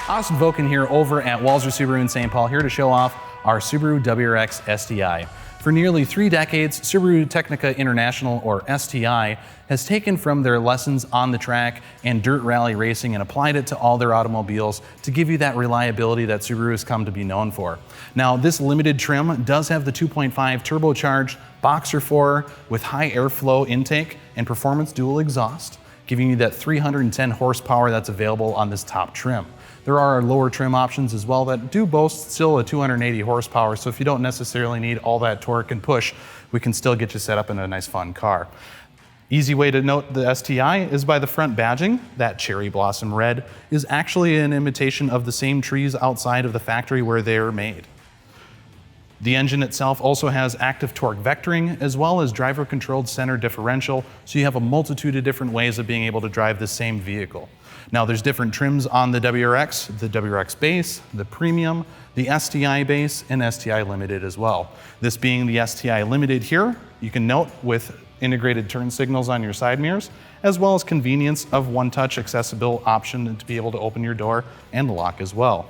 Austin Voken here over at Walser Subaru in St. Paul, here to show off our Subaru WRX STI. For nearly 3 decades, Subaru Technica International, or STI, has taken from their lessons on the track and dirt rally racing and applied it to all their automobiles to give you that reliability that Subaru has come to be known for. Now, this limited trim does have the 2.5 turbocharged Boxer 4 with high airflow intake and performance dual exhaust, giving you that 310 horsepower that's available on this top trim. There are lower trim options as well that do boast still a 280 horsepower, so if you don't necessarily need all that torque and push, we can still get you set up in a nice fun car. Easy way to note the STI is by the front badging. That cherry blossom red is actually an imitation of the same trees outside of the factory where they are made. The engine itself also has active torque vectoring as well as driver controlled center differential, so you have a multitude of different ways of being able to drive the same vehicle. Now there's different trims on the WRX, the WRX Base, the Premium, the STI Base, and STI Limited as well. This being the STI Limited here, you can note with integrated turn signals on your side mirrors, as well as convenience of one-touch accessible option to be able to open your door and lock as well.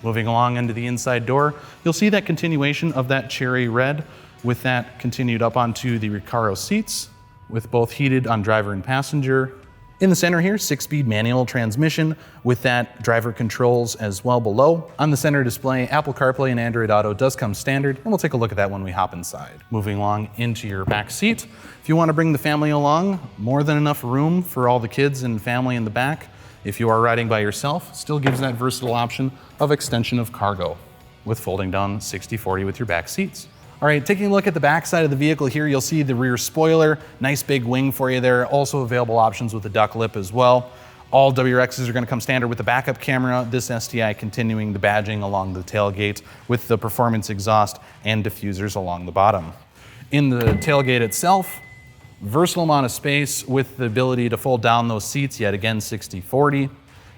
Moving along into the inside door, you'll see that continuation of that cherry red with that continued up onto the Recaro seats with both heated on driver and passenger. In the center here, 6-speed manual transmission with that driver controls as well below. On the center display, Apple CarPlay and Android Auto does come standard, and we'll take a look at that when we hop inside. Moving along into your back seat. If you want to bring the family along, more than enough room for all the kids and family in the back. If you are riding by yourself, still gives that versatile option of extension of cargo with folding down 60/40 with your back seats. All right, taking a look at the back side of the vehicle here, you'll see the rear spoiler, nice big wing for you there. Also available options with the duck lip as well. All WRXs are gonna come standard with the backup camera. This STI continuing the badging along the tailgate with the performance exhaust and diffusers along the bottom. In the tailgate itself, versatile amount of space with the ability to fold down those seats, yet again 60/40.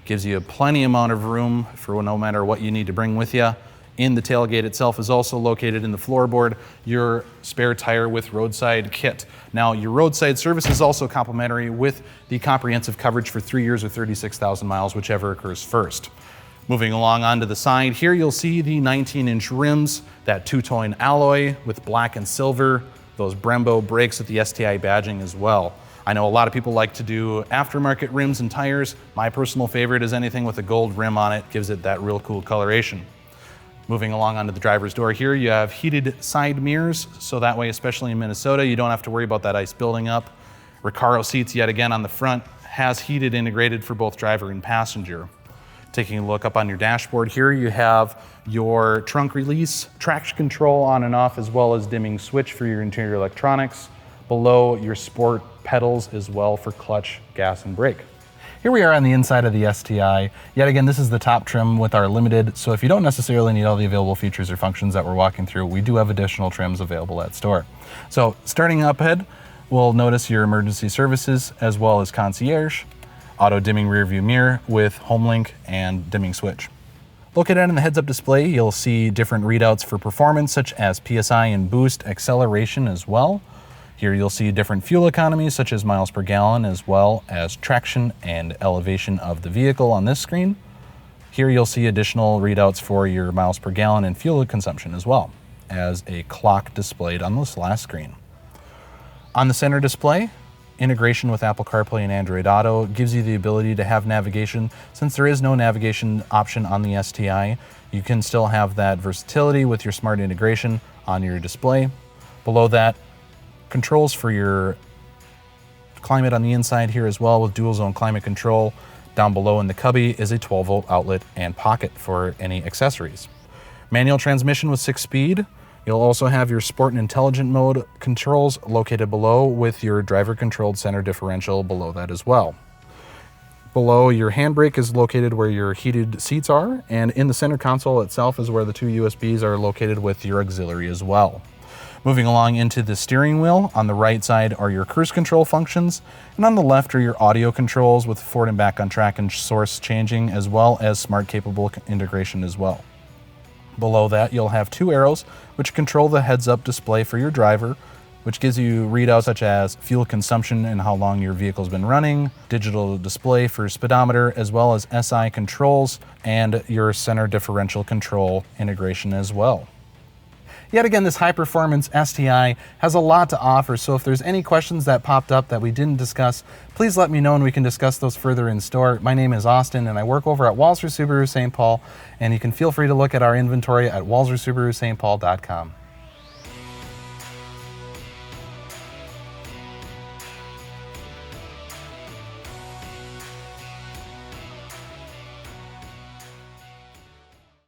Gives you plenty amount of room for no matter what you need to bring with you. In the tailgate itself is also located in the floorboard your spare tire with roadside kit. Now your roadside service is also complimentary with the comprehensive coverage for 3 years or 36,000 miles, whichever occurs first. Moving along onto the side here, you'll see the 19-inch rims, that two-tone alloy with black and silver, those Brembo brakes with the STI badging as well. I know a lot of people like to do aftermarket rims and tires. My personal favorite is anything with a gold rim on it, gives it that real cool coloration. Moving along onto the driver's door here, you have heated side mirrors, so that way, especially in Minnesota, you don't have to worry about that ice building up. Recaro seats, yet again on the front, has heated integrated for both driver and passenger. Taking a look up on your dashboard here, you have your trunk release, traction control on and off, as well as dimming switch for your interior electronics. Below, your sport pedals as well for clutch, gas, and brake. Here we are on the inside of the STI. Yet again, this is the top trim with our Limited, so if you don't necessarily need all the available features or functions that we're walking through, we do have additional trims available at store. So starting up ahead, we'll notice your emergency services as well as concierge, auto dimming rear view mirror with home link and dimming switch. Located in the heads-up display, you'll see different readouts for performance such as PSI and boost, acceleration as well. Here you'll see different fuel economies such as miles per gallon as well as traction and elevation of the vehicle on this screen. Here you'll see additional readouts for your miles per gallon and fuel consumption as well as a clock displayed on this last screen. On the center display, integration with Apple CarPlay and Android Auto gives you the ability to have navigation. Since there is no navigation option on the STI, you can still have that versatility with your smart integration on your display. Below that, controls for your climate on the inside here as well with dual zone climate control. Down below in the cubby is a 12-volt outlet and pocket for any accessories. Manual transmission with 6-speed. You'll also have your sport and intelligent mode controls located below with your driver controlled center differential below that as well. Below, your handbrake is located where your heated seats are, and in the center console itself is where the 2 USBs are located with your auxiliary as well. Moving along into the steering wheel, on the right side are your cruise control functions, and on the left are your audio controls with forward and back on track and source changing, as well as smart capable integration as well. Below that, you'll have 2 arrows which control the heads-up display for your driver, which gives you readouts such as fuel consumption and how long your vehicle's been running, digital display for speedometer, as well as SI controls and your center differential control integration as well. Yet again, this high-performance STI has a lot to offer, so if there's any questions that popped up that we didn't discuss, please let me know and we can discuss those further in store. My name is Austin and I work over at Walser Subaru St. Paul, and you can feel free to look at our inventory at walsersubarustpaul.com.